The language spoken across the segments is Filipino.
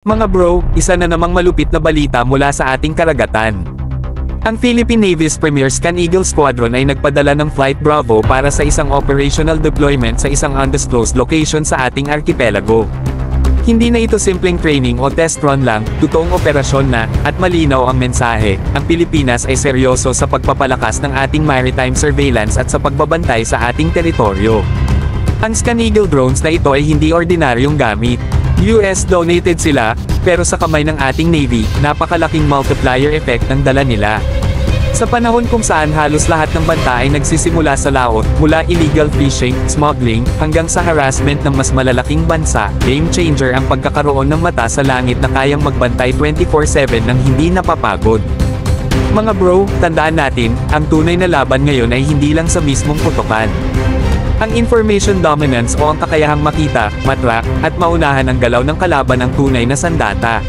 Mga bro, isa na namang malupit na balita mula sa ating karagatan. Ang Philippine Navy's Premier Scan Eagle Squadron ay nagpadala ng Flight Bravo para sa isang operational deployment sa isang undisclosed location sa ating archipelago. Hindi na ito simpleng training o test run lang, totoong operasyon na, at malinaw ang mensahe, ang Pilipinas ay seryoso sa pagpapalakas ng ating maritime surveillance at sa pagbabantay sa ating teritoryo. Ang Scan Eagle drones na ito ay hindi ordinaryong gamit. US donated sila, pero sa kamay ng ating Navy, napakalaking multiplier effect ang dala nila. Sa panahon kung saan halos lahat ng banta ay nagsisimula sa laot, mula illegal fishing, smuggling, hanggang sa harassment ng mas malalaking bansa, game changer ang pagkakaroon ng mata sa langit na kayang magbantay 24/7 nang hindi napapagod. Mga bro, tandaan natin, ang tunay na laban ngayon ay hindi lang sa mismong putukan. Ang information dominance o ang kakayahang makita, matrack, at maunahan ang galaw ng kalaban ang tunay na sandata.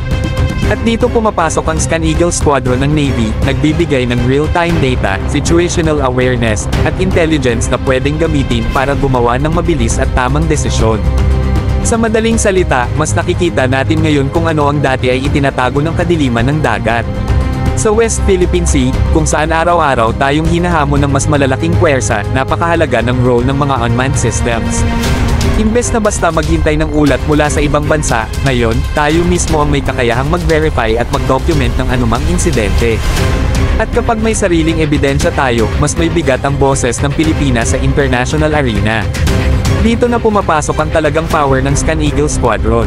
At dito pumapasok ang Scan Eagle Squadron ng Navy, nagbibigay ng real-time data, situational awareness, at intelligence na pwedeng gamitin para gumawa ng mabilis at tamang desisyon. Sa madaling salita, mas nakikita natin ngayon kung ano ang dati ay itinatago ng kadiliman ng dagat. Sa West Philippine Sea, kung saan araw-araw tayong hinahamon ng mas malalaking puwersa, napakahalaga ng role ng mga unmanned systems. Imbes na basta maghintay ng ulat mula sa ibang bansa, ngayon, tayo mismo ang may kakayahang mag-verify at mag-document ng anumang insidente. At kapag may sariling ebidensya tayo, mas may bigat ang boses ng Pilipinas sa international arena. Dito na pumapasok ang talagang power ng Scan Eagle Squadron.